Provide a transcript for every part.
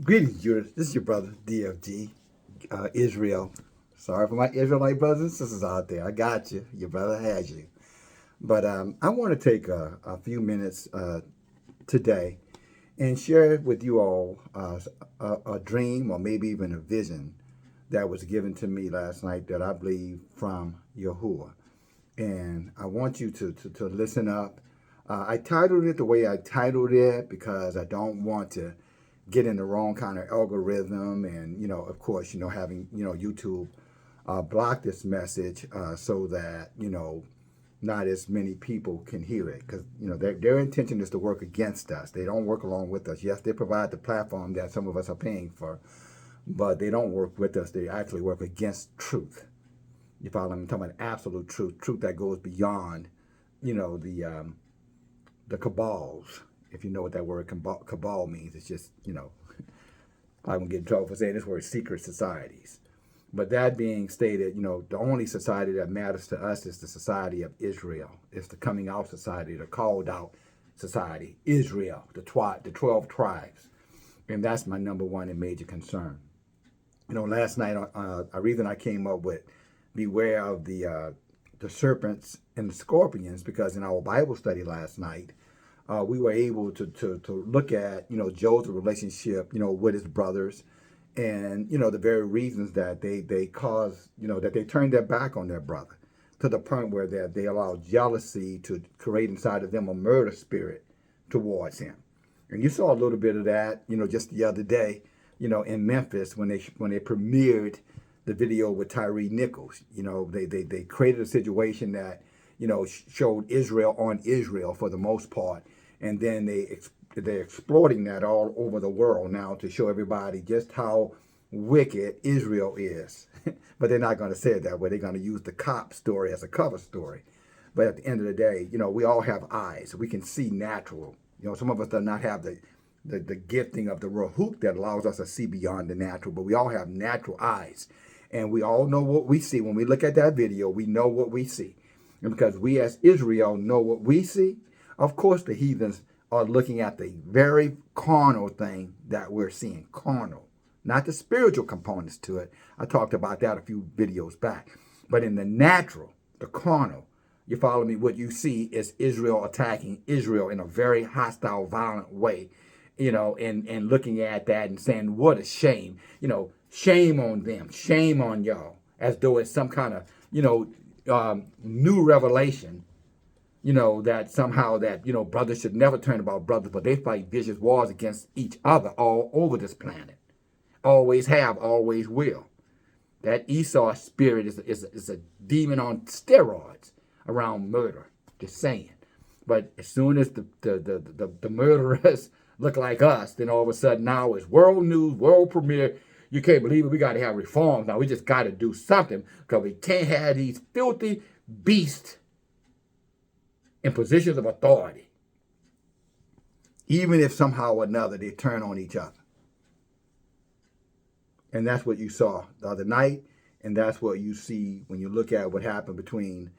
Greetings, Judas. This is your brother, DFG, Israel. Sorry for my Israelite brothers and sisters out there. I got you. Your brother has you. But I want to take a few minutes today and share with you all a dream or maybe even a vision that was given to me last night that I believe from Yahuwah. And I want you to listen up. I titled it the way I titled it because I don't want to get in the wrong kind of algorithm and, of course, having, YouTube block this message so that, not as many people can hear it because, their intention is to work against us. They don't work along with us. Yes, they provide the platform that some of us are paying for, but they don't work with us. They actually work against truth. You follow me? I'm talking about absolute truth that goes beyond, the cabals. If you know what that word cabal means, it's just, I won't get in trouble for saying this word, secret societies. But that being stated, the only society that matters to us is the society of Israel. It's the coming out society, the called out society, Israel, the 12 tribes. And that's my number one and major concern. Last night, a reason I came up with beware of the serpents and the scorpions, because in our Bible study last night, we were able to look at, Joseph's relationship, with his brothers and, the very reasons that they caused, that they turned their back on their brother to the point where they allowed jealousy to create inside of them a murder spirit towards him. And you saw a little bit of that, just the other day, in Memphis when they premiered the video with Tyree Nichols. They created a situation that, showed Israel on Israel for the most part. And then they're exploiting that all over the world now to show everybody just how wicked Israel is. But they're not going to say it that way. They're going to use the cop story as a cover story. But at the end of the day, we all have eyes. We can see natural. Some of us do not have the gifting of the Ruach that allows us to see beyond the natural, but we all have natural eyes. And we all know what we see. When we look at that video, we know what we see. And because we as Israel know what we see, of course the heathens are looking at the very carnal thing that we're seeing. Carnal. Not the spiritual components to it. I talked about that a few videos back. But in the natural, the carnal, you follow me? What you see is Israel attacking Israel in a very hostile, violent way, and looking at that and saying, what a shame. Shame on them. Shame on y'all. As though it's some kind of, new revelation, that somehow that, brothers should never turn about brothers, but they fight vicious wars against each other all over this planet. Always have, always will. That Esau spirit is a demon on steroids around murder. Just saying. But as soon as the murderers look like us, then all of a sudden now it's world news, world premiere. You can't believe it. We got to have reforms now. We just got to do something because we can't have these filthy beasts in positions of authority, even if somehow or another they turn on each other. And that's what you saw the other night, and that's what you see when you look at what happened between,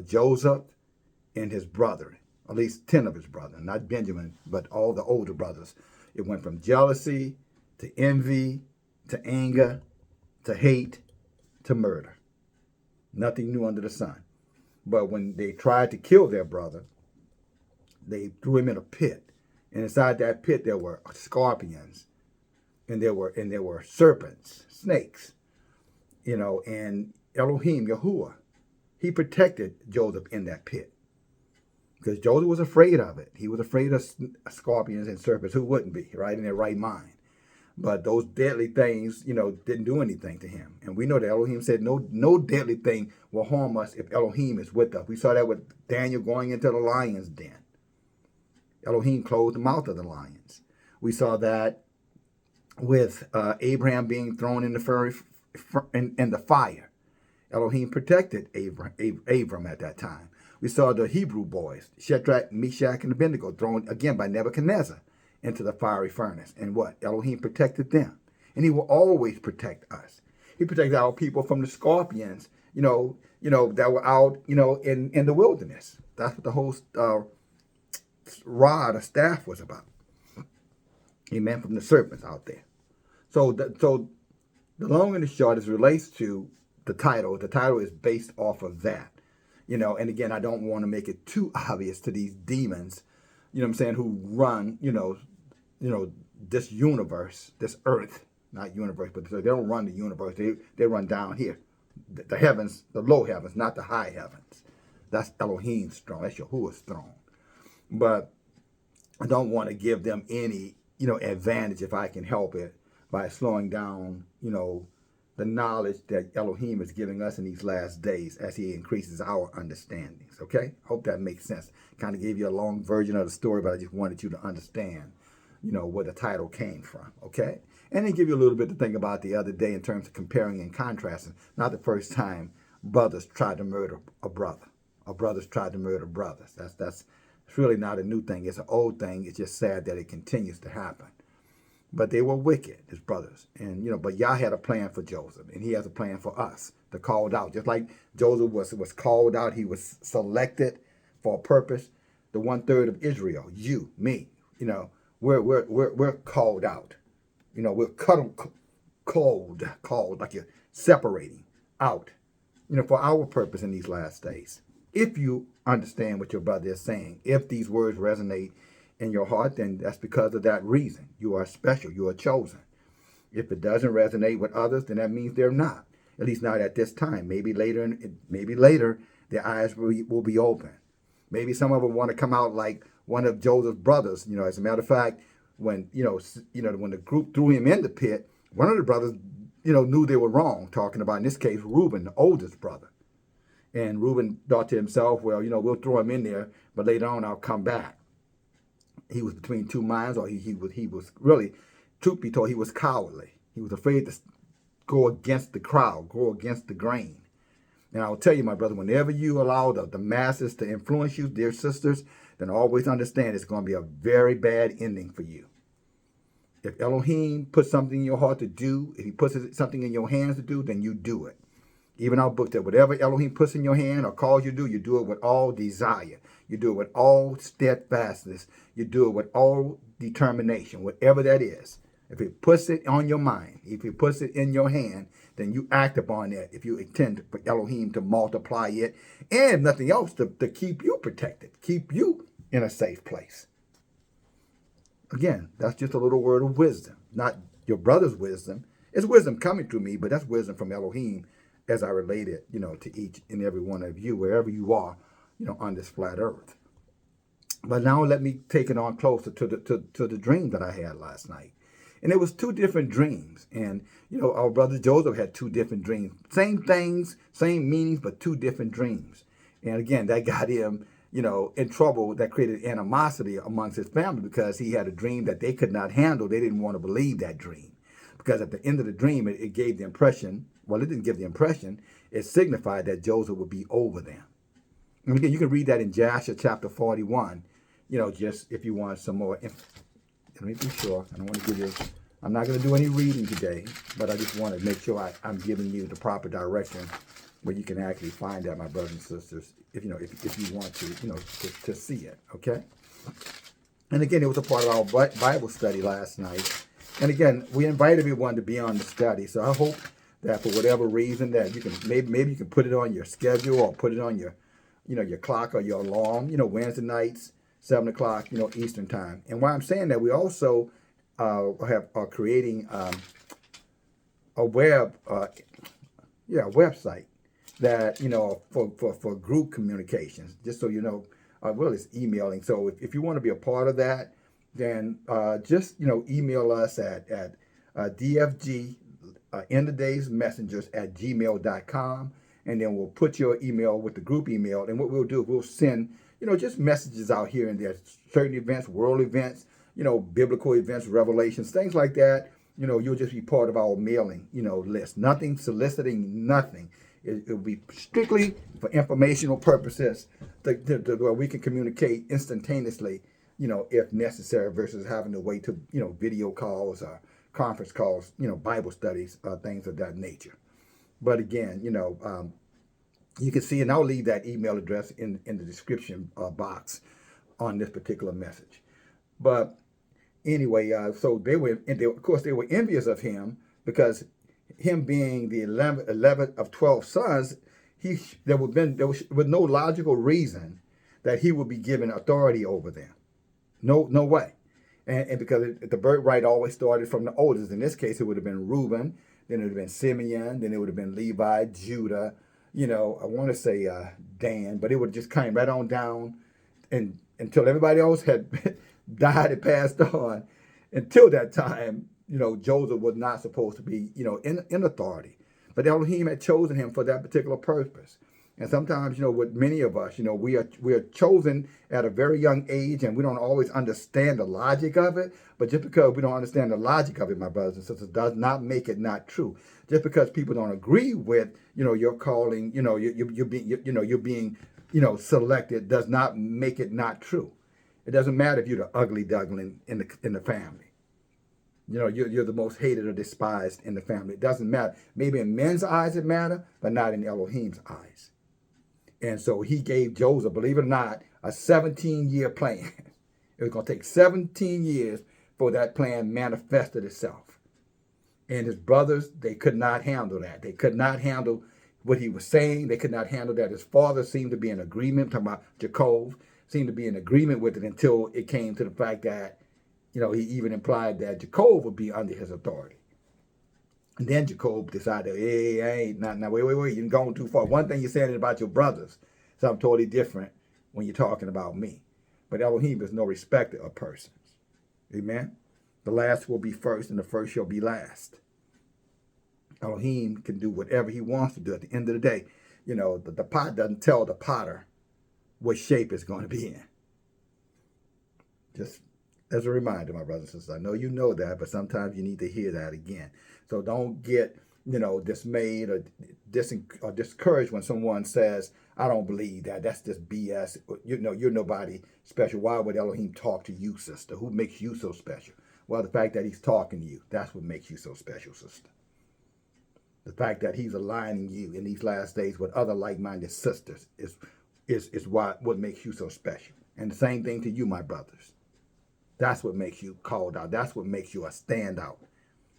Joseph and his brother, at least 10 of his brothers, not Benjamin, but all the older brothers. It went from jealousy to envy to anger to hate to murder. Nothing new under the sun. But when they tried to kill their brother, they threw him in a pit. And inside that pit there were scorpions. And there were serpents, snakes, and Elohim, Yahuwah, he protected Joseph in that pit. Because Joseph was afraid of it. He was afraid of scorpions and serpents. Who wouldn't be, right, in their right mind? But those deadly things, didn't do anything to him. And we know that Elohim said no deadly thing will harm us if Elohim is with us. We saw that with Daniel going into the lion's den. Elohim closed the mouth of the lions. We saw that with Abraham being thrown in the fire. Elohim protected Abram at that time. We saw the Hebrew boys, Shadrach, Meshach, and Abednego, thrown again by Nebuchadnezzar into the fiery furnace. And what? Elohim protected them. And he will always protect us. He protected our people from the scorpions, that were out, in the wilderness. That's what the whole rod or staff was about. Amen. From the serpents out there. So the long and the short is relates to the title. The title is based off of that. And again, I don't want to make it too obvious to these demons, what I'm saying, who run, this universe, this earth, not universe, but they don't run the universe. They run down here, the heavens, the low heavens, not the high heavens. That's Elohim's throne. That's Yahuwah's throne. But I don't want to give them any, advantage if I can help it by slowing down, the knowledge that Elohim is giving us in these last days as he increases our understandings. Okay? Hope that makes sense. Kind of gave you a long version of the story, but I just wanted you to understand, where the title came from. Okay? And then give you a little bit to think about the other day in terms of comparing and contrasting. Not the first time brothers tried to murder a brother. Or brothers tried to murder brothers. That's it's really not a new thing. It's an old thing. It's just sad that it continues to happen. But they were wicked, his brothers. And, but Yah had a plan for Joseph, and he has a plan for us, the called out. Just like Joseph was called out, he was selected for a purpose. The 1/3 of Israel, you, me, we're called out. We're called, like you're separating out, for our purpose in these last days. If you understand what your brother is saying, if these words resonate in your heart, then that's because of that reason. You are special. You are chosen. If it doesn't resonate with others, then that means they're not. At least not at this time. Maybe later, their eyes will be open. Maybe some of them want to come out like one of Joseph's brothers. As a matter of fact, when when the group threw him in the pit, one of the brothers, knew they were wrong. Talking about in this case Reuben, the oldest brother. And Reuben thought to himself, well, we'll throw him in there, but later on I'll come back. He was between two minds, or he was really, truth be told, he was cowardly. He was afraid to go against the crowd, go against the grain. And I'll tell you, my brother, whenever you allow the masses to influence you, dear sisters, then always understand it's going to be a very bad ending for you. If Elohim puts something in your heart to do, if he puts something in your hands to do, then you do it. Even our book that whatever Elohim puts in your hand or calls you to do, you do it with all desire. You do it with all steadfastness. You do it with all determination, whatever that is. If he puts it on your mind, if he puts it in your hand, then you act upon that if you intend for Elohim to multiply it and nothing else to keep you protected, keep you in a safe place. Again, that's just a little word of wisdom, not your brother's wisdom. It's wisdom coming through me, but that's wisdom from Elohim as I relate it, to each and every one of you, wherever you are, on this flat earth. But now let me take it on closer to the dream that I had last night. And it was two different dreams. And, our brother Joseph had two different dreams. Same things, same meanings, but two different dreams. And again, that got him, in trouble. That created animosity amongst his family because he had a dream that they could not handle. They didn't want to believe that dream. Because at the end of the dream, it gave the impression, well, it didn't give the impression, it signified that Joseph would be over them. And again, you can read that in Jasher chapter 41, just if you want some more. Let me be sure. I don't want to give you, I'm not going to do any reading today, but I just want to make sure I'm giving you the proper direction where you can actually find that, my brothers and sisters, if you want to see it, okay? And again, it was a part of our Bible study last night. And again, we invite everyone to be on the study. So I hope that for whatever reason that you can, maybe you can put it on your schedule or put it on your, your clock or your alarm, Wednesday nights, 7 o'clock, Eastern time. And why I'm saying that, we also are creating a website that, for group communications, just so you know, well, it's emailing. So if you want to be a part of that, then just, email us at DFG end of days messengers @gmail.com, and then we'll put your email with the group email. And what we'll do, we'll send, just messages out here and there, certain events, world events, biblical events, revelations, things like that. You'll just be part of our mailing, list. Nothing soliciting, nothing. It'll be strictly for informational purposes, where we can communicate instantaneously, if necessary, versus having to wait to, video calls or conference calls, Bible studies, things of that nature. But again, you can see, and I'll leave that email address in the description box on this particular message. But anyway, so they were, and of course, they were envious of him because him being the 11th of 12 sons, there was no logical reason that he would be given authority over them. No way. And because the birthright always started from the oldest. In this case, it would have been Reuben, then it would have been Simeon, then it would have been Levi, Judah, I want to say Dan, but it would just came right on down and until everybody else had died and passed on. Until that time, Joseph was not supposed to be, in authority. But Elohim had chosen him for that particular purpose. And sometimes, with many of us, we are chosen at a very young age, and we don't always understand the logic of it. But just because we don't understand the logic of it, my brothers and sisters, does not make it not true. Just because people don't agree with, your calling, you're being selected, does not make it not true. It doesn't matter if you're the ugly duckling in the family. You're the most hated or despised in the family. It doesn't matter. Maybe in men's eyes it matters, but not in Elohim's eyes. And so he gave Joseph, believe it or not, a 17-year plan. It was going to take 17 years for that plan manifested itself. And his brothers, they could not handle that. They could not handle what he was saying. They could not handle that. His father seemed to be in agreement, talking about Jacob, seemed to be in agreement with it until it came to the fact that, he even implied that Jacob would be under his authority. And then Jacob decided, hey, I ain't not now. Wait, you're going too far. One thing you're saying about your brothers, something totally different when you're talking about me. But Elohim is no respecter of persons. Amen. The last will be first, and the first shall be last. Elohim can do whatever he wants to do. At the end of the day, the pot doesn't tell the potter what shape it's going to be in. Just as a reminder, my brothers and sisters, I know you know that, but sometimes you need to hear that again. So don't get, dismayed or discouraged when someone says, I don't believe that. That's just BS. You're nobody special. Why would Elohim talk to you, sister? Who makes you so special? Well, the fact that he's talking to you, that's what makes you so special, sister. The fact that he's aligning you in these last days with other like-minded sisters is what makes you so special. And the same thing to you, my brothers. That's what makes you called out. That's what makes you a standout.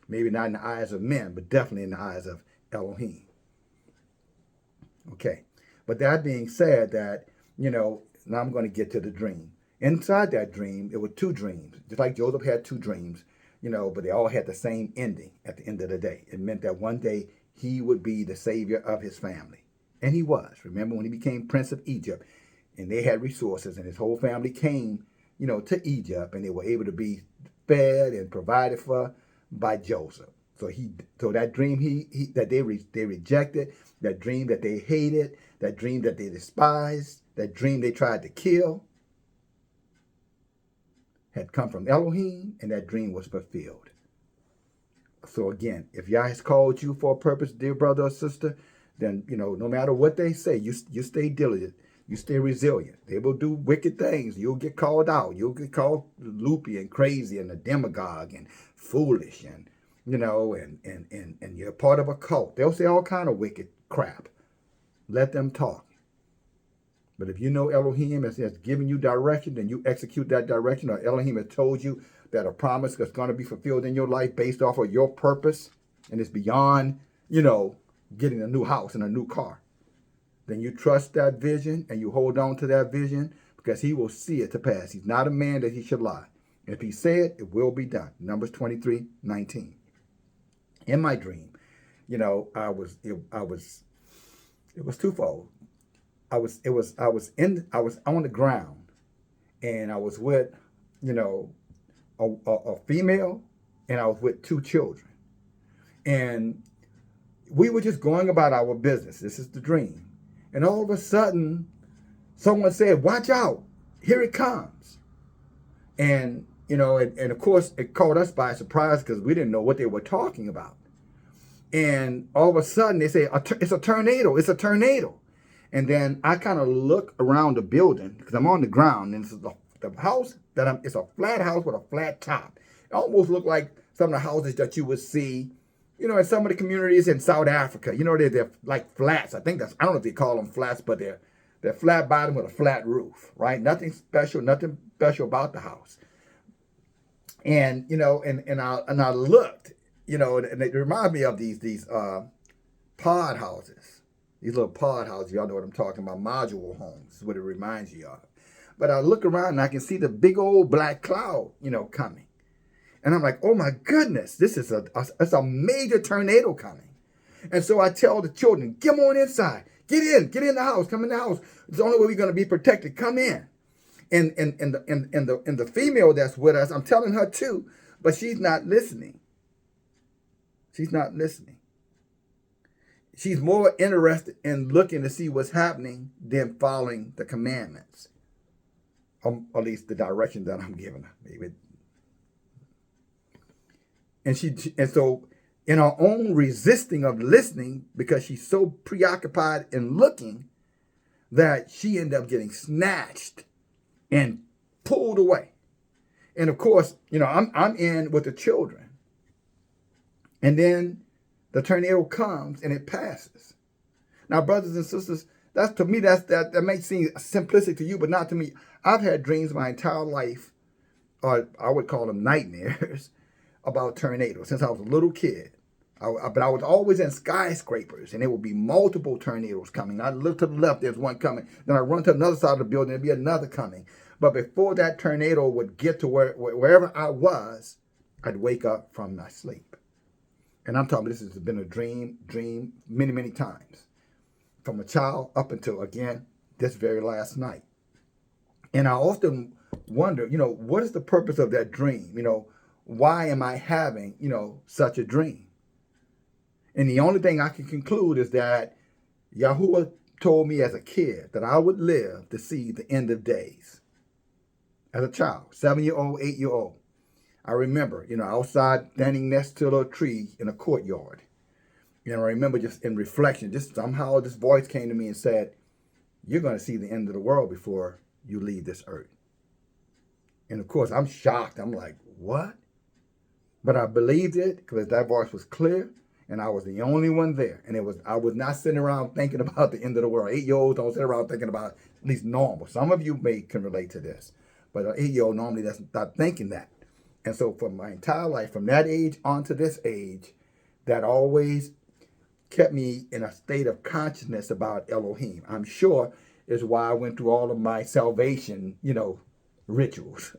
Maybe not in the eyes of men, but definitely in the eyes of Elohim. Okay. But that being said, that, now I'm going to get to the dream. Inside that dream, it were two dreams. Just like Joseph had two dreams, but they all had the same ending at the end of the day. It meant that one day he would be the savior of his family. And he was. Remember when he became Prince of Egypt and they had resources and his whole family came to Egypt, and they were able to be fed and provided for by Joseph. So that dream that they rejected, that dream that they hated, that dream that they despised, that dream they tried to kill, had come from Elohim, and that dream was fulfilled. So again, if Yah has called you for a purpose, dear brother or sister, then no matter what they say, you stay diligent. You stay resilient. They will do wicked things. You'll get called out. You'll get called loopy and crazy and a demagogue and foolish and and you're part of a cult. They'll say all kind of wicked crap. Let them talk. But if you know Elohim has given you direction, then you execute that direction, or Elohim has told you that a promise is going to be fulfilled in your life based off of your purpose, and it's beyond, getting a new house and a new car. Then you trust that vision and you hold on to that vision because he will see it to pass. He's not a man that he should lie. If he said, it will be done. Numbers 23:19. In my dream, it was twofold. I was on the ground, and I was with, a female, and I was with two children. And we were just going about our business. This is the dream. And all of a sudden, someone said, watch out, here it comes. And, and of course, it caught us by surprise because we didn't know what they were talking about. And all of a sudden, they say, it's a tornado, it's a tornado. And then I kind of look around the building because I'm on the ground, and this is the house it's a flat house with a flat top. It almost looked like some of the houses that you would see in some of the communities in South Africa. They're like flats. I don't know if they call them flats, but they're flat bottom with a flat roof, right? Nothing special about the house. And I looked, and it reminded me of these pod houses, these little pod houses. Y'all know what I'm talking about? Module homes is what it reminds you of. But I look around and I can see the big old black cloud, coming, and I'm like, oh my goodness, this is it's a major tornado coming. And so I tell the children, come on inside, get in the house, come in the house. It's the only way we're going to be protected. Come in. And the female that's with us, I'm telling her too, but she's not listening. She's not listening. She's more interested in looking to see what's happening than following the commandments, at least the direction that I'm giving her. Maybe. And so in her own resisting of listening, because she's so preoccupied in looking, that she ended up getting snatched and pulled away. And of course, I'm in with the children. And then the tornado comes and it passes. Now, brothers and sisters, that may seem simplistic to you, but not to me. I've had dreams my entire life, or I would call them nightmares, about tornadoes since I was a little kid. But I was always in skyscrapers, and there would be multiple tornadoes coming. I'd look to the left, there's one coming. Then I'd run to another side of the building, there'd be another coming. But before that tornado would get to wherever I was, I'd wake up from my sleep. And I'm talking, this has been a dream many, many times. From a child up until, again, this very last night. And I often wonder, what is the purpose of that dream? Why am I having, such a dream? And the only thing I can conclude is that Yahuwah told me as a kid that I would live to see the end of days. As a child, 7-year-old, 8-year-old. I remember, outside standing next to a tree in a courtyard. I remember just in reflection, just somehow this voice came to me and said, you're going to see the end of the world before you leave this earth. And of course, I'm shocked. I'm like, what? But I believed it because that voice was clear. And I was the only one there. And I was not sitting around thinking about the end of the world. 8-year-olds don't sit around thinking about, at least normal. Some of you can relate to this. But an 8-year-old normally doesn't start thinking that. And so for my entire life, from that age on to this age, that always kept me in a state of consciousness about Elohim. I'm sure is why I went through all of my salvation, rituals.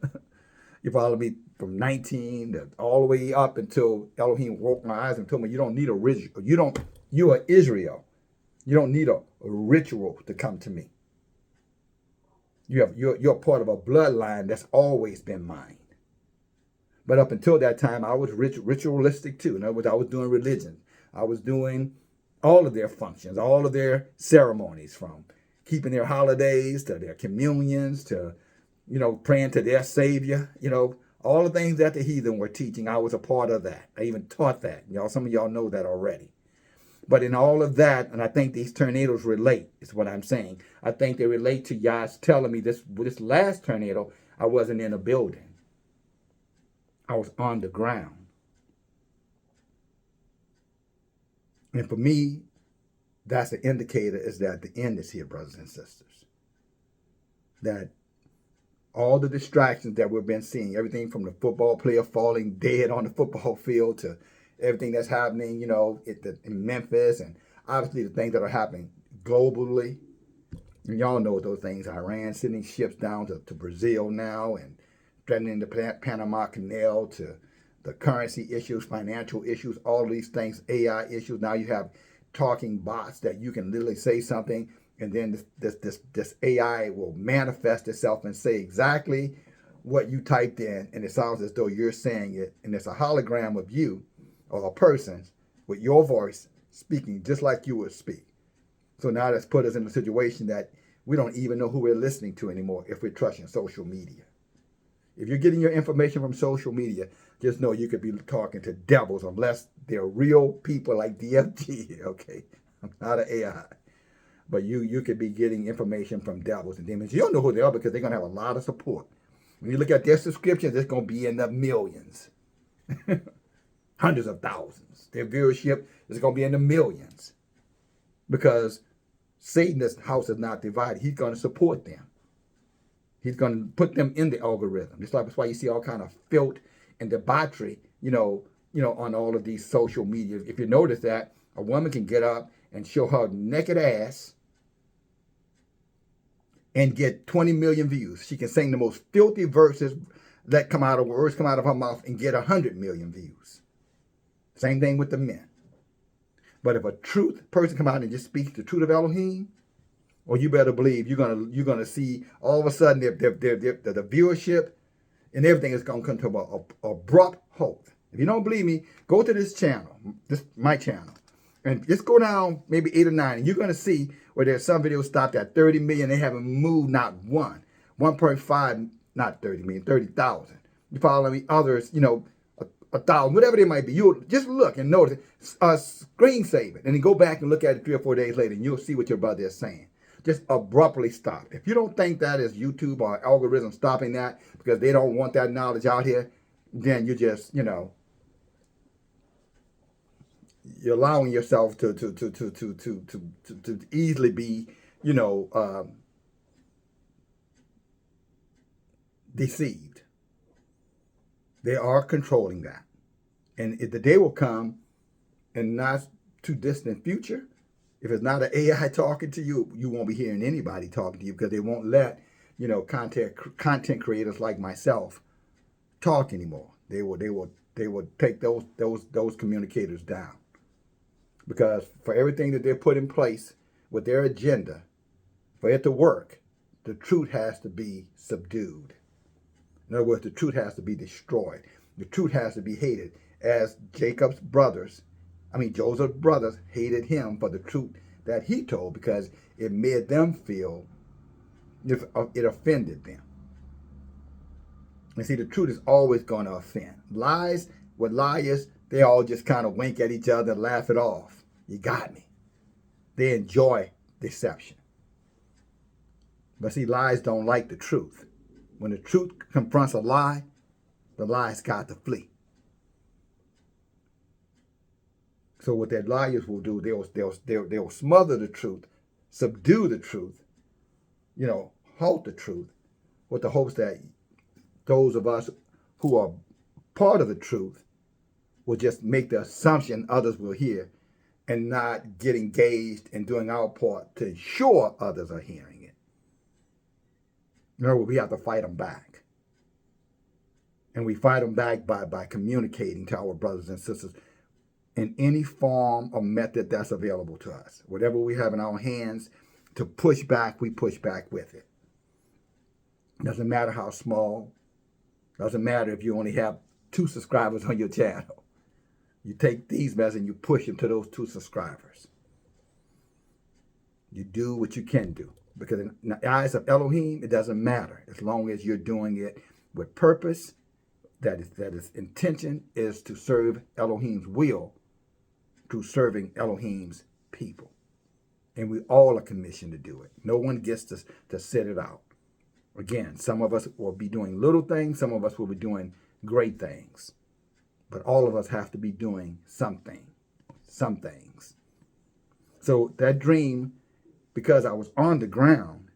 You follow me? From 19 to all the way up until Elohim woke my eyes and told me, you don't need a ritual. You are Israel. You don't need a ritual to come to me. You're part of a bloodline that's always been mine. But up until that time, I was ritualistic too. In other words, I was doing religion. I was doing all of their functions, all of their ceremonies, from keeping their holidays to their communions to, praying to their Savior, all the things that the heathen were teaching. I was a part of that. I even taught that. Some of y'all know that already. But in all of that, and I think these tornadoes relate, is what I'm saying. I think they relate to Yah's telling me this last tornado, I wasn't in a building. I was on the ground. And for me, that's the indicator, is that the end is here, brothers and sisters. That all the distractions that we've been seeing, everything from the football player falling dead on the football field to everything that's happening, in Memphis, and obviously the things that are happening globally. And y'all know those things. Iran sending ships down to Brazil now and threatening the Panama Canal, to the currency issues, financial issues, all these things, AI issues. Now you have talking bots that you can literally say something, and then this AI will manifest itself and say exactly what you typed in, and it sounds as though you're saying it, and it's a hologram of you or a person with your voice speaking just like you would speak. So now that's put us in a situation that we don't even know who we're listening to anymore if we're trusting social media. If you're getting your information from social media, just know you could be talking to devils unless they're real people like DFG, okay? I'm not an AI. But you could be getting information from devils and demons. You don't know who they are because they're going to have a lot of support. When you look at their subscriptions, it's going to be in the millions. Hundreds of thousands. Their viewership is going to be in the millions. Because Satan's house is not divided. He's going to support them. He's going to put them in the algorithm. That's why you see all kind of filth and debauchery, on all of these social media. If you notice that a woman can get up and show her naked ass and get 20 million views. She can sing the most filthy verses that words come out of her mouth and get 100 million views. Same thing with the men. But if a truth person come out and just speaks the truth of Elohim, or you better believe you're gonna see all of a sudden the viewership and everything is gonna come to a abrupt halt. If you don't believe me, go to this channel, my channel, and just go down maybe 8 or 9, and you're gonna see where there's some videos stopped at 30 million. They haven't moved not one. 1.5, not 30 million, 30,000. You follow me? Others, 1,000, whatever they might be. You'll just look and notice, screen save it, and then go back and look at it 3 or 4 days later, and you'll see what your brother is saying. Just abruptly stop. If you don't think that is YouTube or algorithm stopping that because they don't want that knowledge out here, then you just, you're allowing yourself to easily be, deceived. They are controlling that. And if the day will come in not too distant future, if it's not an AI talking to you, you won't be hearing anybody talking to you because they won't let, content creators like myself talk anymore. They will take those communicators down. Because for everything that they're put in place with their agenda, for it to work, the truth has to be subdued. In other words, the truth has to be destroyed. The truth has to be hated. As Joseph's brothers hated him for the truth that he told because it made them feel, it offended them. And see, the truth is always going to offend. Lies, with liars, they all just kind of wink at each other and laugh it off. You got me. They enjoy deception. But see, lies don't like the truth. When the truth confronts a lie, the lie's got to flee. So what that liars will do, they'll smother the truth, subdue the truth, halt the truth, with the hopes that those of us who are part of the truth will just make the assumption others will hear and not get engaged in doing our part to ensure others are hearing it. In other words, we have to fight them back. And we fight them back by communicating to our brothers and sisters in any form or method that's available to us. Whatever we have in our hands to push back, we push back with it. Doesn't matter how small. Doesn't matter if you only have 2 subscribers on your channel. You take these messages and you push them to those 2 subscribers. You do what you can do. Because in the eyes of Elohim, it doesn't matter as long as you're doing it with purpose, that its intention is to serve Elohim's will through serving Elohim's people. And we all are commissioned to do it. No one gets to sit it out. Again, some of us will be doing little things, some of us will be doing great things. But all of us have to be doing something, some things. So that dream, because I was on the ground,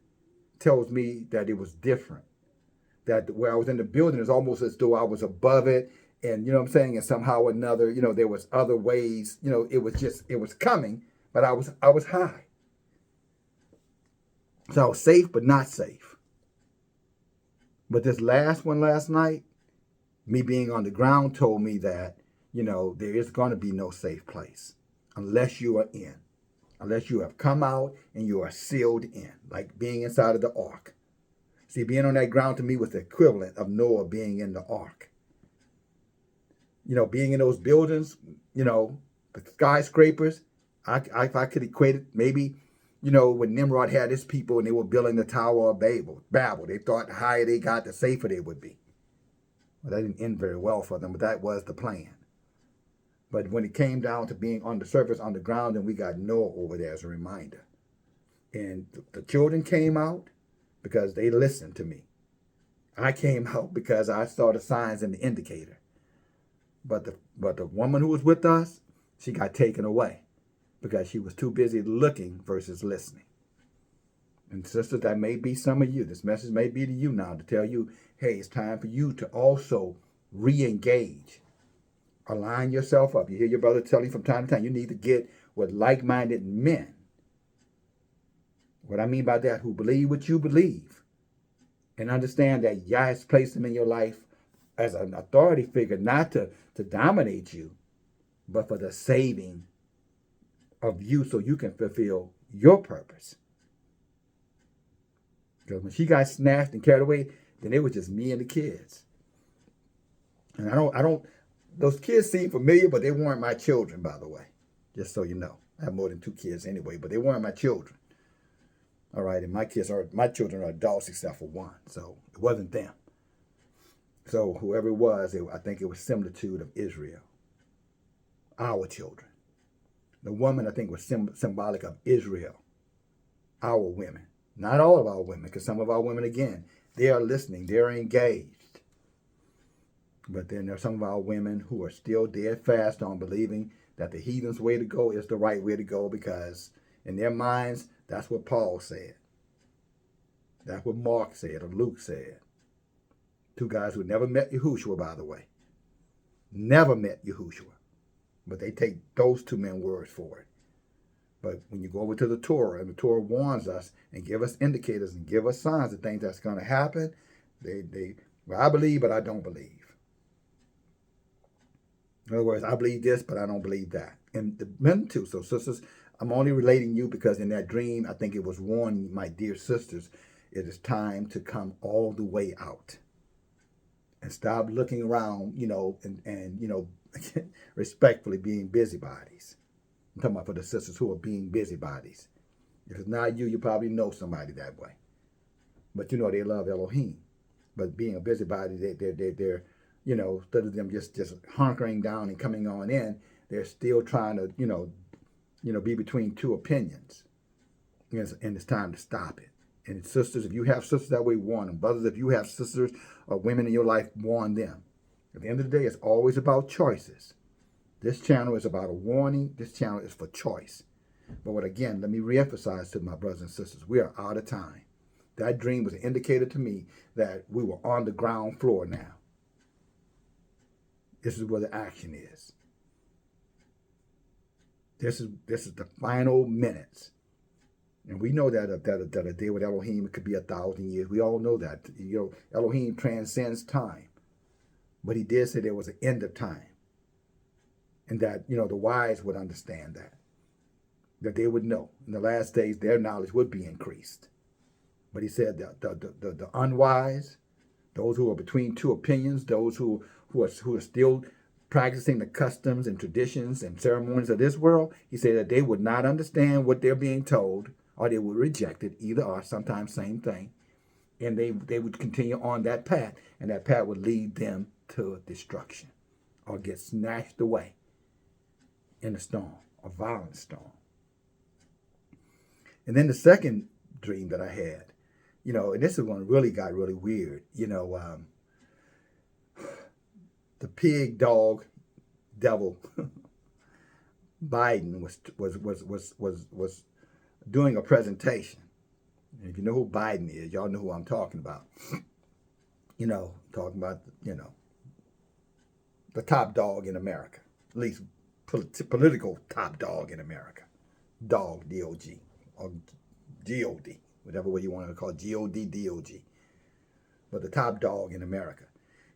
tells me that it was different. That where I was in the building, it's almost as though I was above it. And you know what I'm saying? And somehow or another, there was other ways, it was coming, but I was high. So I was safe, but not safe. But this last one last night, me being on the ground told me that, there is going to be no safe place unless you are in. Unless you have come out and you are sealed in, like being inside of the ark. See, being on that ground to me was the equivalent of Noah being in the ark. Being in those buildings, the skyscrapers, if I could equate it, maybe, when Nimrod had his people and they were building the Tower of Babel, they thought the higher they got, the safer they would be. Well, that didn't end very well for them, but that was the plan. But when it came down to being on the surface, on the ground, then we got Noah over there as a reminder. And the children came out because they listened to me. I came out because I saw the signs and the indicator. But the woman who was with us, she got taken away because she was too busy looking versus listening. And sisters, that may be some of you. This message may be to you now to tell you, hey, it's time for you to also re-engage. Align yourself up. You hear your brother telling you from time to time, you need to get with like-minded men. What I mean by that, who believe what you believe and understand that Yah has placed them in your life as an authority figure, not to dominate you, but for the saving of you so you can fulfill your purpose. Because when she got snatched and carried away, then it was just me and the kids. And I don't, those kids seem familiar, but they weren't my children, by the way. Just so you know. I have more than 2 kids anyway, but they weren't my children. All right, and my children are adults except for one, so it wasn't them. So whoever it was, I think it was similitude of Israel, our children. The woman, I think, was symbolic of Israel, our women. Not all of our women, because some of our women, again, they are listening, they're engaged. But then there are some of our women who are still dead fast on believing that the heathen's way to go is the right way to go, because in their minds, that's what Paul said. That's what Mark said or Luke said. 2 guys who never met Yahushua, by the way. Never met Yahushua. But they take those 2 men's words for it. But when you go over to the Torah, and the Torah warns us and give us indicators and give us signs of things that's going to happen, well, I believe, but I don't believe. In other words, I believe this, but I don't believe that. And the men too. So sisters, I'm only relating you because in that dream, I think it was warning my dear sisters, it is time to come all the way out. And stop looking around, and respectfully being busybodies. I'm talking about for the sisters who are being busybodies. If it's not you, you probably know somebody that way. But they love Elohim. But being a busybody, they're instead of them just hunkering down and coming on in, they're still trying to, be between 2 opinions. And it's time to stop it. And sisters, if you have sisters that way, warn them. Brothers, if you have sisters or women in your life, warn them. At the end of the day, it's always about choices. This channel is about a warning. This channel is for choice. But again, let me reemphasize to my brothers and sisters, we are out of time. That dream was an indicator to me that we were on the ground floor now. This is where the action is. This is the final minutes. And we know that a day with Elohim, it could be 1,000 years. We all know that. Elohim transcends time. But he did say there was an end of time. And that, the wise would understand that. That they would know. In the last days, their knowledge would be increased. But he said that the unwise, those who are between 2 opinions, those who are still practicing the customs and traditions and ceremonies of this world, he said that they would not understand what they're being told, or they would reject it, either or, sometimes same thing. And they would continue on that path, and that path would lead them to destruction or get snatched away in a storm, a violent storm. And then the second dream that I had, and this is one really got really weird, the pig dog devil Biden was doing a presentation. And if you know who Biden is, y'all know who I'm talking about. Talking about, the top dog in America, at least political top dog in America. Dog, D-O-G, or G-O-D, whatever way you want to call it, G-O-D, D-O-G. But the top dog in America.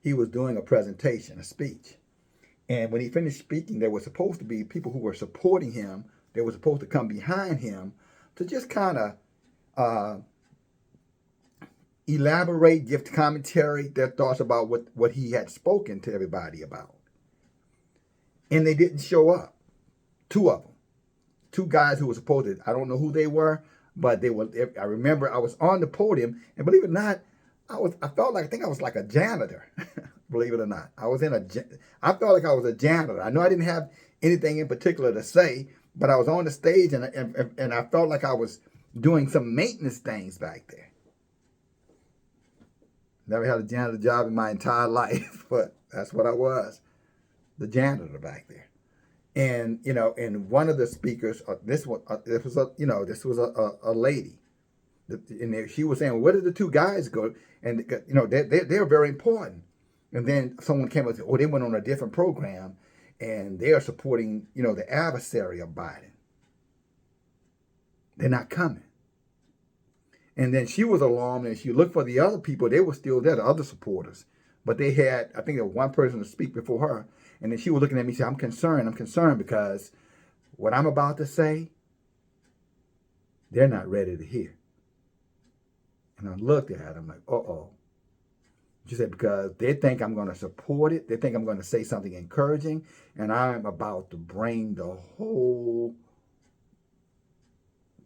He was doing a presentation, a speech. And when he finished speaking, there were supposed to be people who were supporting him. They were supposed to come behind him to just kind of elaborate, give commentary, their thoughts about what he had spoken to everybody about. And they didn't show up. 2 of them. 2 guys who were supposed to, I don't know who they were, but they were. I remember I was on the podium, and believe it or not, I felt like, I think I was like a janitor. Believe it or not, I felt like I was a janitor. I know I didn't have anything in particular to say, but I was on the stage, and I felt like I was doing some maintenance things back there. Never had a janitor job in my entire life, but that's what I was, the janitor back there. And and one of the speakers, this was a lady, and she was saying, "Where did the 2 guys go?" And they're very important. And then someone came up and said, oh, they went on a different program and they are supporting, the adversary of Biden. They're not coming. And then she was alarmed, and she looked for the other people. They were still there, the other supporters. But they had, I think there was one person to speak before her. And then she was looking at me and said, I'm concerned because what I'm about to say, they're not ready to hear. And I looked at her, I'm like, uh-oh. She said, because they think I'm going to support it. They think I'm going to say something encouraging. And I'm about to bring the whole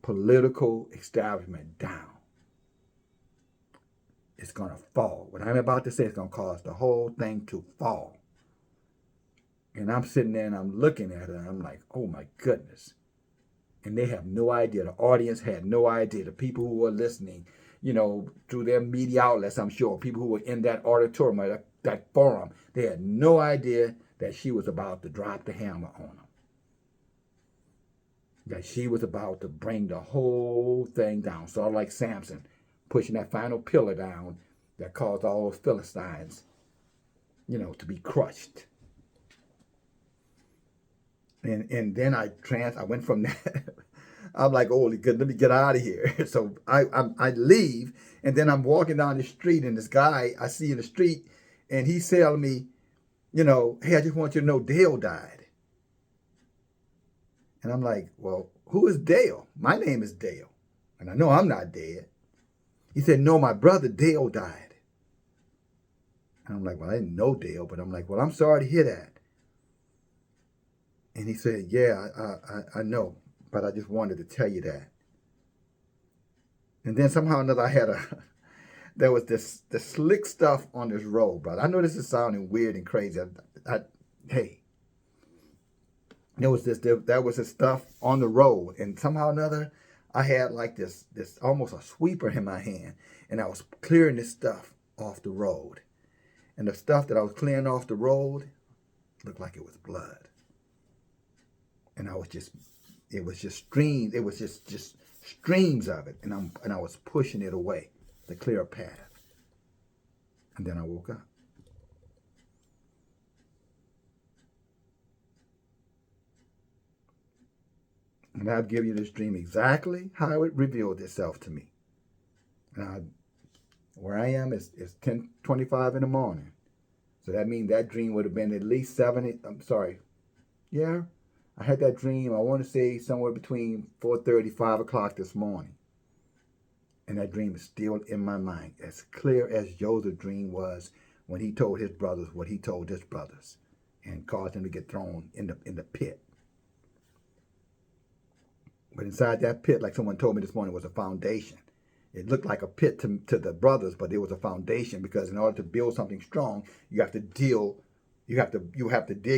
political establishment down. It's going to fall. What I'm about to say is going to cause the whole thing to fall. And I'm sitting there and I'm looking at her and I'm like, oh my goodness. And they have no idea. The audience had no idea. The people who were listening, through their media outlets, I'm sure, people who were in that auditorium or that forum, they had no idea that she was about to drop the hammer on them. That she was about to bring the whole thing down. Sort of like Samson pushing that final pillar down that caused all those Philistines, to be crushed. And then I went from that. I'm like, holy good, let me get out of here. So I leave, and then I'm walking down the street, and this guy I see in the street, and he's telling me, hey, I just want you to know Dale died. And I'm like, well, who is Dale? My name is Dale, and I know I'm not dead. He said, no, my brother Dale died. And I'm like, well, I didn't know Dale, but I'm like, well, I'm sorry to hear that. And he said, yeah, I know, but I just wanted to tell you that. And then somehow or another, there was this slick stuff on this road, brother. I know this is sounding weird and crazy. Hey, there was this stuff on the road, and somehow or another, I had like this almost a sweeper in my hand, and I was clearing this stuff off the road. And the stuff that I was clearing off the road looked like it was blood. And it was just streams of it, and I was pushing it away to clear a path. And then I woke up. And I'll give you this dream exactly how it revealed itself to me. Now, where I am is 10:25 in the morning. So that means that dream would have been at least 7. Yeah, I had that dream, I want to say somewhere between 4:30, 5 o'clock this morning. And that dream is still in my mind, as clear as Joseph's dream was when he told his brothers what he told his brothers and caused them to get thrown in the pit. But inside that pit, like someone told me this morning, was a foundation. It looked like a pit to the brothers, but there was a foundation, because in order to build something strong, you have to dig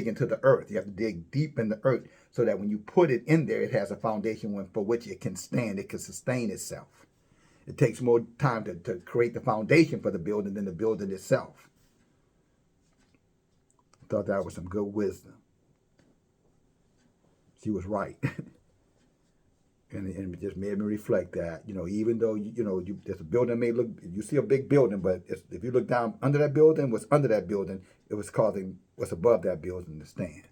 into the earth. You have to dig deep in the earth so that when you put it in there, it has a foundation for which it can stand. It can sustain itself. It takes more time to create the foundation for the building than the building itself. I thought that was some good wisdom. She was right. And it just made me reflect that, even though, there's a building may look, you see a big building, but if you look down under that building, what's under that building, it was causing what's above that building to stand.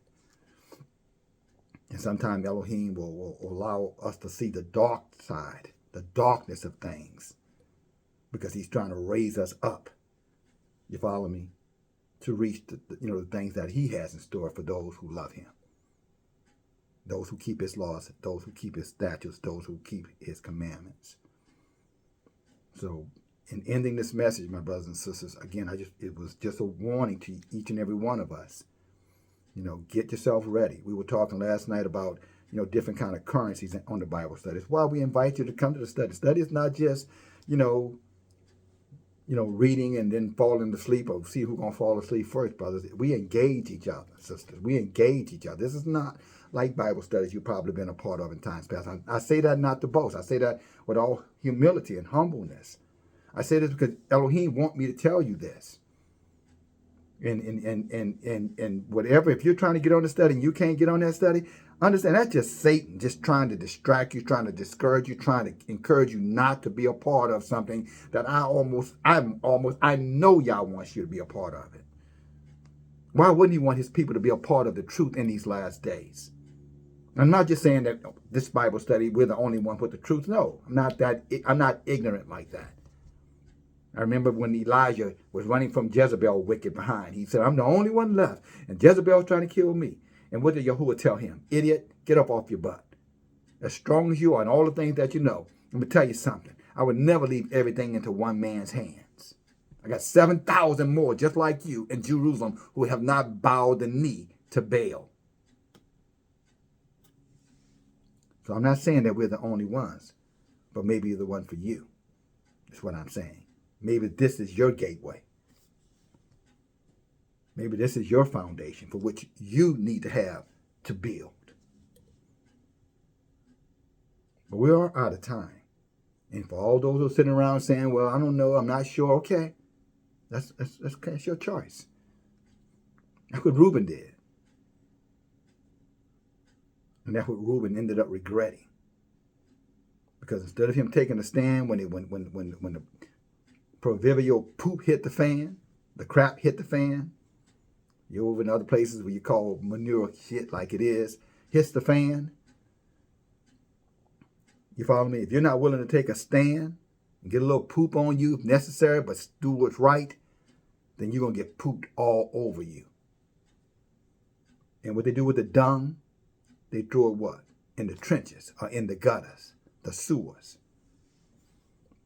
And sometimes Elohim will allow us to see the dark side, the darkness of things, because he's trying to raise us up, you follow me, to reach the things that he has in store for those who love him. Those who keep his laws, those who keep his statutes, those who keep his commandments. So in ending this message, my brothers and sisters, again, it was just a warning to each and every one of us. Get yourself ready. We were talking last night about, different kind of currencies on the Bible study. It's why we invite you to come to the study. Study is not just, reading and then falling asleep, or see who's going to fall asleep first, brothers. We engage each other, sisters. We engage each other. This is not like Bible studies you've probably been a part of in times past. I say that not to boast. I say that with all humility and humbleness. I say this because Elohim want me to tell you this. And whatever, if you're trying to get on the study and you can't get on that study, understand that's just Satan just trying to distract you, trying to discourage you, trying to encourage you not to be a part of something that I know y'all want you to be a part of it. Why wouldn't he want his people to be a part of the truth in these last days? I'm not just saying that this Bible study, we're the only one with the truth. No, I'm not ignorant like that. I remember when Elijah was running from Jezebel wicked behind. He said, I'm the only one left. And Jezebel's trying to kill me. And what did Yahuwah tell him? Idiot, get up off your butt. As strong as you are and all the things that you know, I'm going to tell you something. I would never leave everything into one man's hands. I got 7,000 more just like you in Jerusalem who have not bowed the knee to Baal. So I'm not saying that we're the only ones, but maybe the one for you. That's what I'm saying. Maybe this is your gateway. Maybe this is your foundation for which you need to have to build. But we are out of time. And for all those who are sitting around saying, well, I don't know, I'm not sure, okay. That's your choice. That's what Reuben did. And that's what Reuben ended up regretting. Because instead of him taking a stand when the proverbial poop hit the fan, the crap hit the fan, you're over in other places where you call manure shit like it is, hits the fan. You follow me? If you're not willing to take a stand and get a little poop on you if necessary, but do what's right, then you're going to get pooped all over you. And what they do with the dung, they throw it what? In the trenches or in the gutters, the sewers.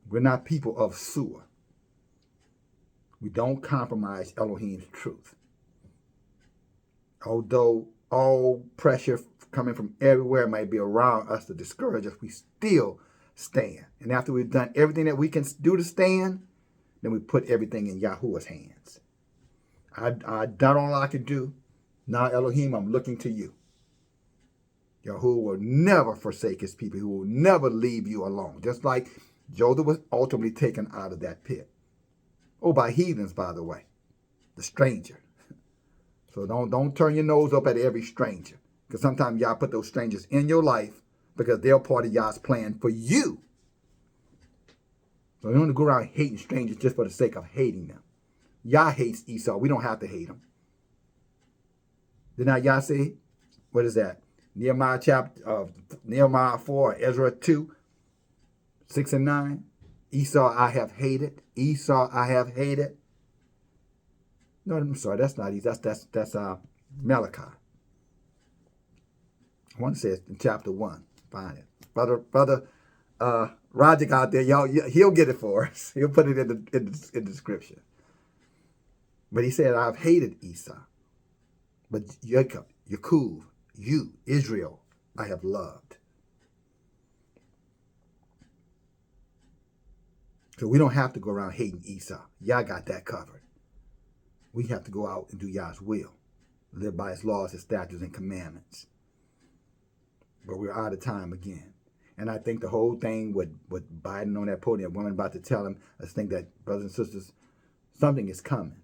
We're not people of sewer. We don't compromise Elohim's truth. Although all pressure coming from everywhere might be around us to discourage us, we still stand. And after we've done everything that we can do to stand, then we put everything in Yahuwah's hands. I've done all I can do. Now, Elohim, I'm looking to you. Yahuwah will never forsake his people. He will never leave you alone. Just like Joseph was ultimately taken out of that pit. Oh, by heathens, by the way. The stranger. So don't turn your nose up at every stranger. Because sometimes y'all put those strangers in your life because they're part of y'all's plan for you. So you don't go around hating strangers just for the sake of hating them. Yah hates Esau. We don't have to hate him. Did not Yah say, what is that? Nehemiah 4, Ezra 2, 6 and 9. Esau I have hated. Esau I have hated. No, I'm sorry, that's not Esau. That's Malachi. I want to say it's in chapter 1. Find it. Brother Roger out there, y'all, he'll get it for us. He'll put it in the description. But he said, I've hated Esau. But Jacob, Yaakov, you, Israel, I have loved. So we don't have to go around hating Esau. Yah got that covered. We have to go out and do Yah's will. Live by his laws, his statutes, and commandments. But we're out of time again. And I think the whole thing with Biden on that podium, woman about to tell him, I think that, brothers and sisters, something is coming.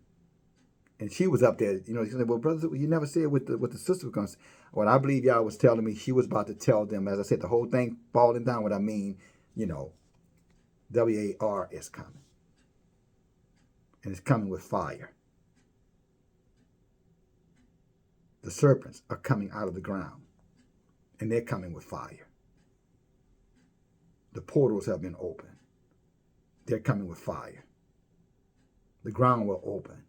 And she was up there, she said, well, brothers, you never said what the sister was going to say. What I believe Yah was telling me, she was about to tell them, as I said, the whole thing falling down, what I mean, WAR is coming. And it's coming with fire. The serpents are coming out of the ground. And they're coming with fire. The portals have been opened. They're coming with fire. The ground will open.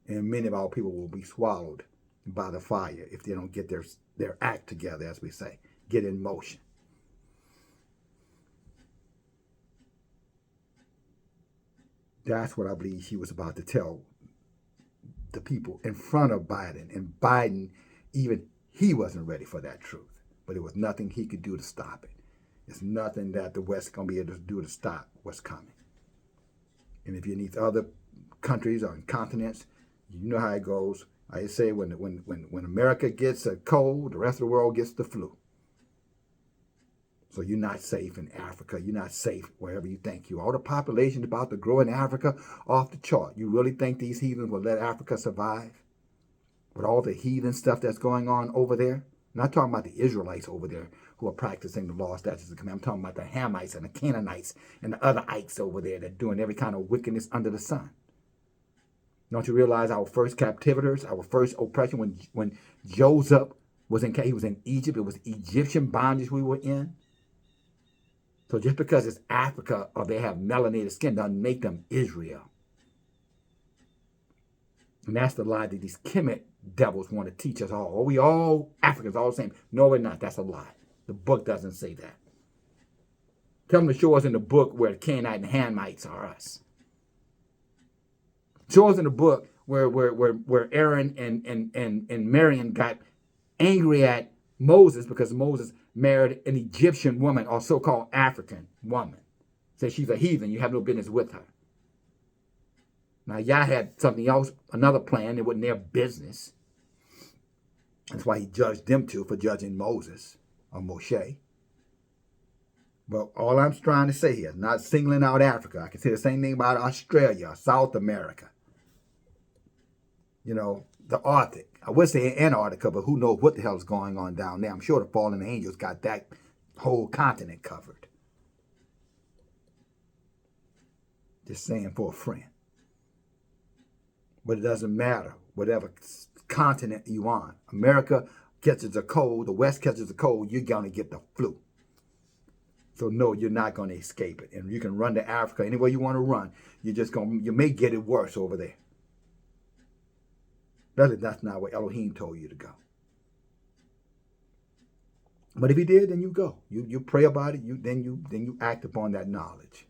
And many of our people will be swallowed by the fire if they don't get their act together, as we say, get in motion. That's what I believe she was about to tell the people in front of Biden. And Biden, even he wasn't ready for that truth. But there was nothing he could do to stop it. There's nothing that the West is going to be able to do to stop what's coming. And if you need other countries or continents, you know how it goes. I say when America gets a cold, the rest of the world gets the flu. So you're not safe in Africa. You're not safe wherever you think you are. All the population about to grow in Africa off the chart. You really think these heathens will let Africa survive? With all the heathen stuff that's going on over there? I'm not talking about the Israelites over there who are practicing the law, statutes, and commandments. I'm talking about the Hamites and the Canaanites and the other ites over there that are doing every kind of wickedness under the sun. Don't you realize our first captivitors, our first oppression, when Joseph was he was in Egypt, it was Egyptian bondage we were in. So just because it's Africa or they have melanated skin doesn't make them Israel. And that's the lie that these Kemet devils want to teach us all. Oh, we all Africans, all the same. No, we're not. That's a lie. The book doesn't say that. Tell them to show us in the book where the Canaanite and Hamites are us. Show us in the book where Aaron and Miriam got angry at Moses because Moses married an Egyptian woman or so-called African woman. Said she's a heathen. You have no business with her. Now, Yah had something else, another plan. It wasn't their business. That's why he judged them too for judging Moses or Moshe. But all I'm trying to say here, not singling out Africa. I can say the same thing about Australia, South America. You know, the Arctic. I would say Antarctica, but who knows what the hell is going on down there. I'm sure the fallen angels got that whole continent covered. Just saying for a friend. But it doesn't matter, whatever continent you on. America catches a cold, the West catches a cold, you're going to get the flu. So no, you're not going to escape it. And you can run to Africa anywhere you want to run. You may get it worse over there. That's not what Elohim told you to go. But if he did, then you go. You pray about it, then you act upon that knowledge.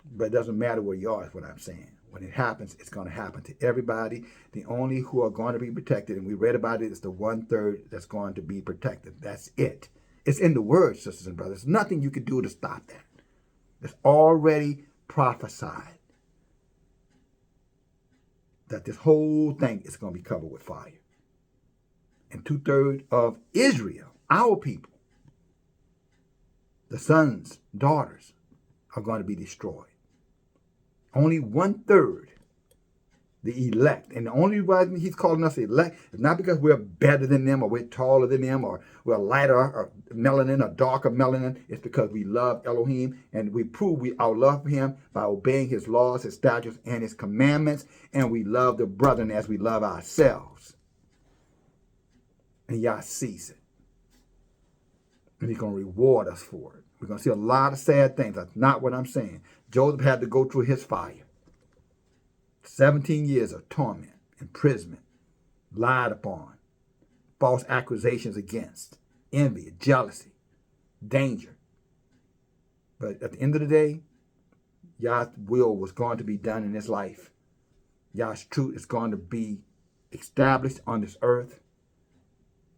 But it doesn't matter where you are, is what I'm saying. When it happens, it's going to happen to everybody. The only who are going to be protected, and we read about it, is the 1/3 that's going to be protected. That's it. It's in the word, sisters and brothers. There's nothing you can do to stop that. It's already prophesied that this whole thing is going to be covered with fire. And 2/3 of Israel, our people, the sons, daughters, are going to be destroyed. Only 1/3, the elect. And the only reason he's calling us elect is not because we're better than them or we're taller than them or we're lighter or melanin or darker melanin. It's because we love Elohim and we prove our love for him by obeying his laws, his statutes, and his commandments. And we love the brethren as we love ourselves. And Yah sees it. And he's going to reward us for it. We're going to see a lot of sad things. That's not what I'm saying. Joseph had to go through his fire. 17 years of torment, imprisonment, lied upon, false accusations against, envy, jealousy, danger. But at the end of the day, Yah's will was going to be done in his life. Yah's truth is going to be established on this earth.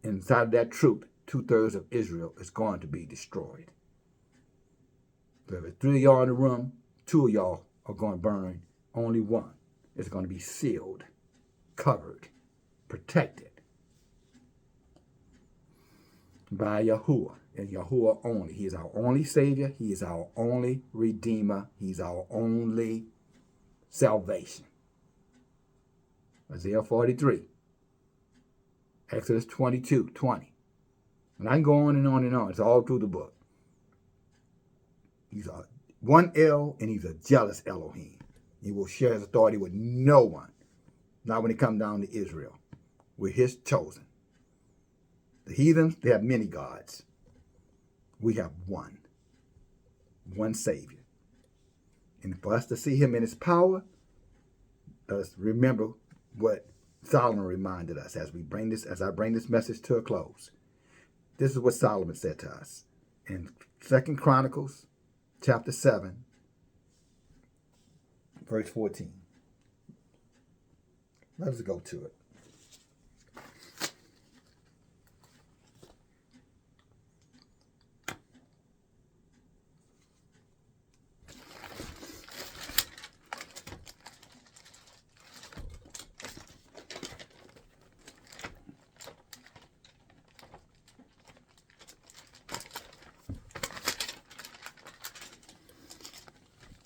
Inside of that truth, 2/3 of Israel is going to be destroyed. So if there's 3 of y'all in the room, 2 of y'all are going to burn. Only one is going to be sealed, covered, protected by Yahuwah and Yahuwah only. He is our only Savior. He is our only Redeemer. He's our only salvation. Isaiah 43, Exodus 22:20. And I can go on and on and on. It's all through the book. He's a one El, and he's a jealous Elohim. He will share his authority with no one. Not when it comes down to Israel. We're his chosen. The heathens, they have many gods. We have one Savior. And for us to see him in his power, let us remember what Solomon reminded us as I bring this message to a close. This is what Solomon said to us in 2 Chronicles chapter 7, verse 14. Let us go to it.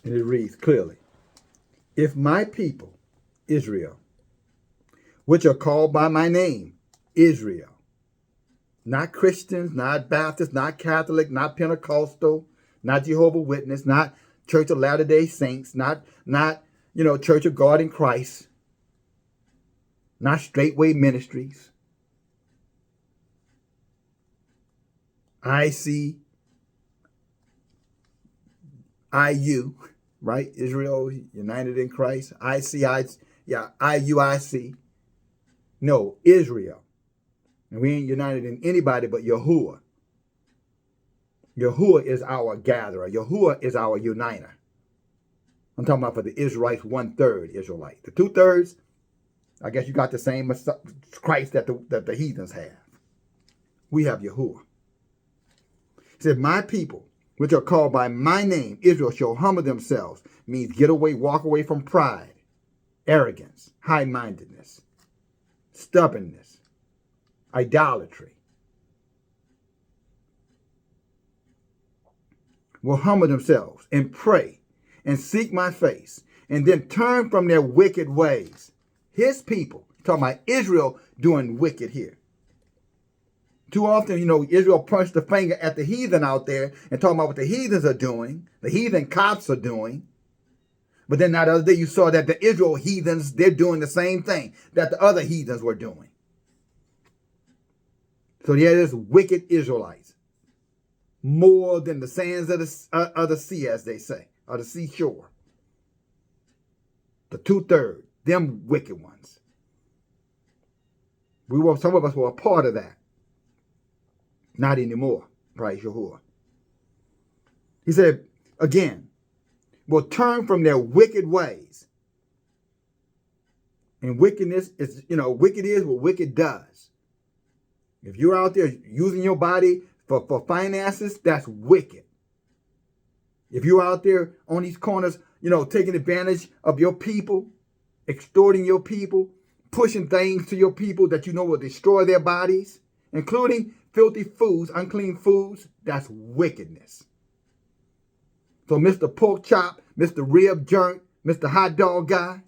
And it reads clearly, if my people, Israel, which are called by my name, Israel, not Christians, not Baptist, not Catholic, not Pentecostal, not Jehovah's Witness, not Church of Latter-day Saints, not Church of God in Christ, not Straightway Ministries, ICIU, right? Israel United in Christ, IUIC. No, Israel. And we ain't united in anybody but Yahuwah. Yahuwah is our gatherer. Yahuwah is our uniter. I'm talking about for the Israelites, 1/3 Israelite. The 2/3, I guess you got the same Christ that the heathens have. We have Yahuwah. He said, my people, which are called by my name, Israel, shall humble themselves. Means get away, walk away from pride, arrogance, high-mindedness, stubbornness, idolatry. Will humble themselves and pray and seek my face and then turn from their wicked ways. His people, talking about Israel doing wicked here. Too often, Israel punched the finger at the heathen out there and talking about what the heathens are doing, the heathen cops are doing. But then that other day you saw that the Israel heathens, they're doing the same thing that the other heathens were doing. So there is wicked Israelites. More than the sands of the sea, as they say, or the seashore. The 2/3, them wicked ones. Some of us were a part of that. Not anymore, praise Yahuwah. He said, again, will turn from their wicked ways. And wickedness is, wicked is what wicked does. If you're out there using your body for finances, that's wicked. If you're out there on these corners, taking advantage of your people, extorting your people, pushing things to your people that will destroy their bodies, including filthy foods, unclean foods, that's wickedness. So Mr. Pork Chop, Mr. Rib Jerk, Mr. Hot Dog Guy,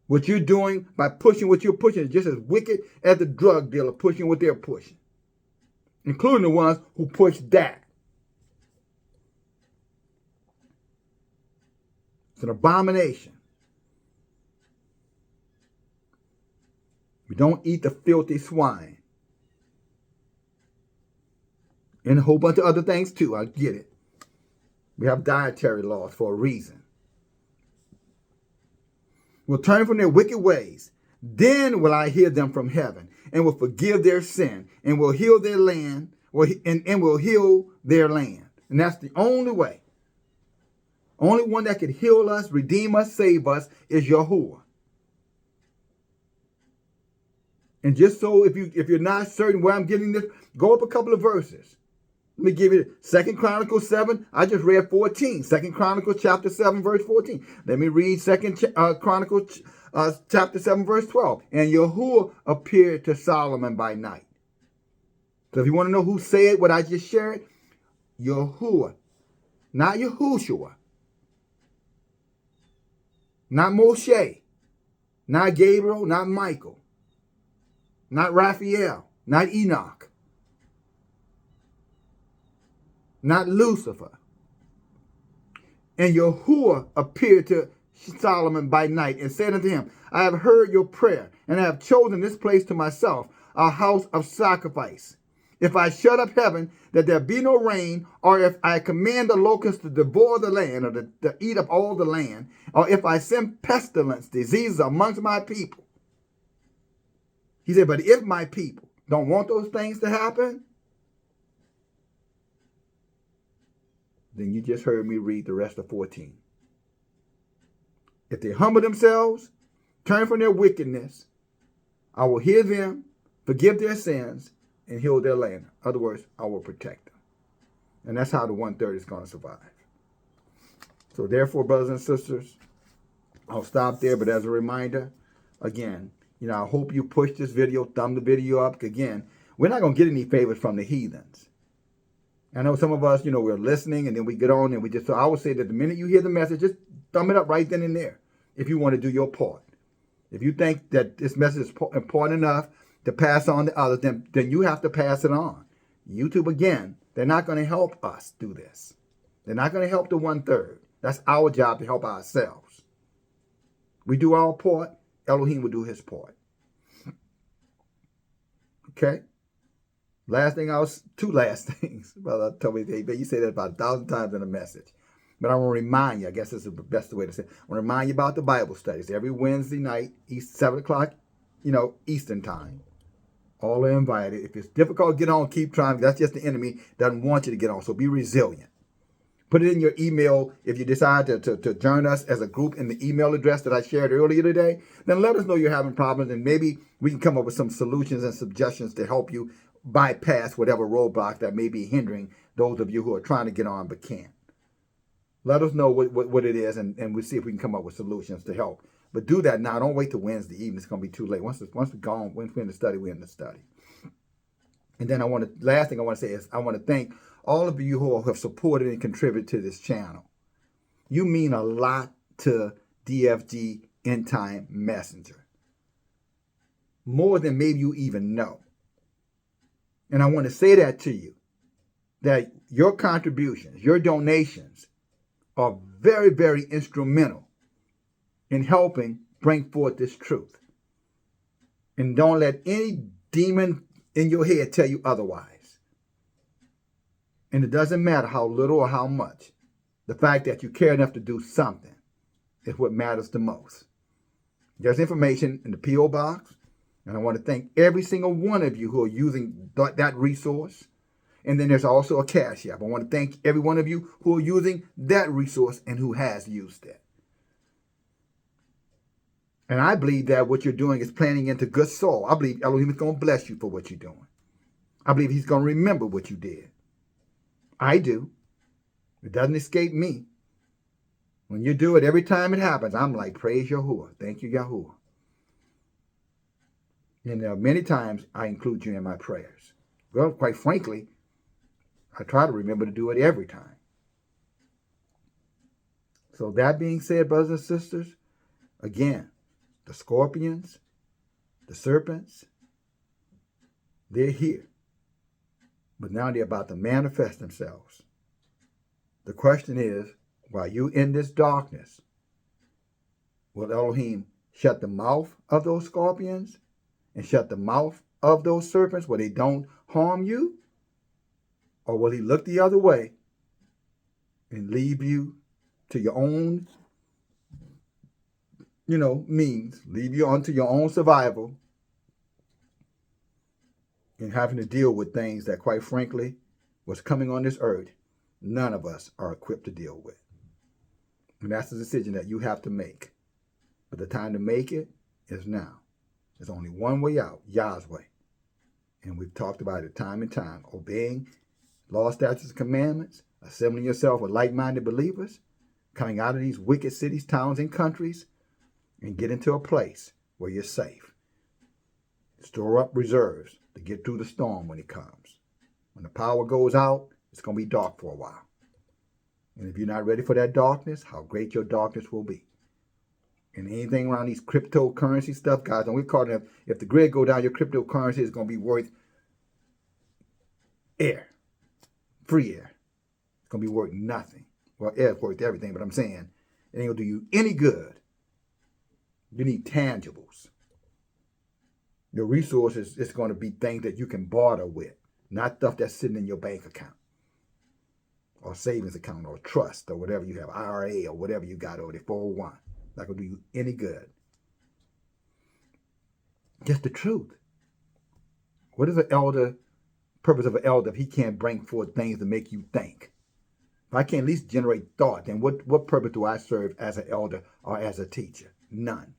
what you're doing by pushing what you're pushing is just as wicked as the drug dealer pushing what they're pushing, including the ones who push that. It's an abomination. We don't eat the filthy swine. And a whole bunch of other things too, I get it. We have dietary laws for a reason. Will turn from their wicked ways. Then will I hear them from heaven and will forgive their sin and will heal their land and will heal their land. And that's the only way. Only one that could heal us, redeem us, save us is Yahuwah. And just so if you're not certain where I'm getting this, go up a couple of verses. Let me give you 2 Chronicles 7. I just read 14. 2 Chronicles chapter 7, verse 14. Let me read 2 Chronicles chapter 7, verse 12. And Yahuwah appeared to Solomon by night. So if you want to know who said what I just shared, Yahuwah, not Yahushua, not Moshe, not Gabriel, not Michael, not Raphael, not Enoch, not Lucifer. And Yahuwah appeared to Solomon by night and said unto him, I have heard your prayer, and I have chosen this place to myself, a house of sacrifice. If I shut up heaven, that there be no rain, or if I command the locusts to devour the land, or to eat up all the land, or if I send pestilence, diseases amongst my people. He said, but if my people don't want those things to happen, then you just heard me read the rest of 14. If they humble themselves, turn from their wickedness, I will hear them, forgive their sins, and heal their land. In other words, I will protect them. And that's how the 1/3 is going to survive. So therefore, brothers and sisters, I'll stop there. But as a reminder, again, I hope you push this video, thumb the video up. Again, we're not going to get any favors from the heathens. I know some of us, we're listening and then we get on and so I would say that the minute you hear the message, just thumb it up right then and there if you want to do your part. If you think that this message is important enough to pass on to others, then you have to pass it on. YouTube, again, they're not going to help us do this. They're not going to help the 1/3. That's our job to help ourselves. We do our part. Elohim will do his part. Okay? Two last things. Brother told me, but you say that about 1,000 times in a message. But I want to remind you, I guess this is the best way to say it. I want to remind you about the Bible studies every Wednesday night, 7 o'clock, Eastern time. All are invited. If it's difficult to get on, keep trying. That's just the enemy doesn't want you to get on. So be resilient. Put it in your email. If you decide to join us as a group in the email address that I shared earlier today, then let us know you're having problems, and maybe we can come up with some solutions and suggestions to help you bypass whatever roadblock that may be hindering those of you who are trying to get on but can't. Let us know what it is, and we'll see if we can come up with solutions to help. But do that now. Don't wait till Wednesday evening. It's going to be too late. Once we're gone, once we're in the study, we're in the study. And then last thing I want to say is I want to thank all of you who have supported and contributed to this channel. You mean a lot to DFG End Time Messenger. More than maybe you even know. And I want to say that to you, that your contributions, your donations are very, very instrumental in helping bring forth this truth. And don't let any demon in your head tell you otherwise. And it doesn't matter how little or how much. The fact that you care enough to do something is what matters the most. There's information in the P.O. box. And I want to thank every single one of you who are using that resource. And then there's also a Cash App. I want to thank every one of you who are using that resource and who has used it. And I believe that what you're doing is planting into good soil. I believe Elohim is going to bless you for what you're doing. I believe he's going to remember what you did. I do. It doesn't escape me. When you do it, every time it happens, I'm like, praise Yahuwah. Thank you, Yahuwah. And many times I include you in my prayers. Well, quite frankly, I try to remember to do it every time. So that being said, brothers and sisters, again, the scorpions, the serpents, they're here. But now they're about to manifest themselves. The question is, while you in this darkness, will Elohim shut the mouth of those scorpions and shut the mouth of those serpents where they don't harm you? Or will he look the other way and leave you to your own, means, leave you onto your own survival and having to deal with things that, quite frankly, what's coming on this earth, none of us are equipped to deal with. And that's the decision that you have to make. But the time to make it is now. There's only one way out, Yah's way. And we've talked about it time and time. Obeying law, statutes, and commandments, assembling yourself with like-minded believers, coming out of these wicked cities, towns, and countries, and get into a place where you're safe. Store up reserves to get through the storm when it comes. When the power goes out, it's going to be dark for a while. And if you're not ready for that darkness, how great your darkness will be. And anything around these cryptocurrency stuff, guys, and we're calling them, if the grid go down, your cryptocurrency is going to be worth air. Free air. It's going to be worth nothing. Well, air is worth everything, but I'm saying it ain't going to do you any good. You need tangibles. Your resources is going to be things that you can barter with, not stuff that's sitting in your bank account or savings account or trust or whatever you have, IRA or whatever you got over there, 401. Not going to do you any good. Just the truth. What is purpose of an elder if he can't bring forth things to make you think? If I can't at least generate thought, then what purpose do I serve as an elder or as a teacher? None.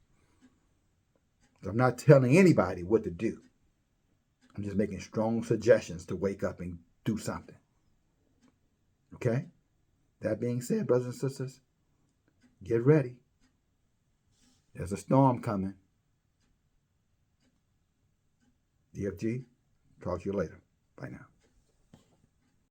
I'm not telling anybody what to do. I'm just making strong suggestions to wake up and do something. Okay? That being said, brothers and sisters, get ready. There's a storm coming. DFG, talk to you later. Bye now.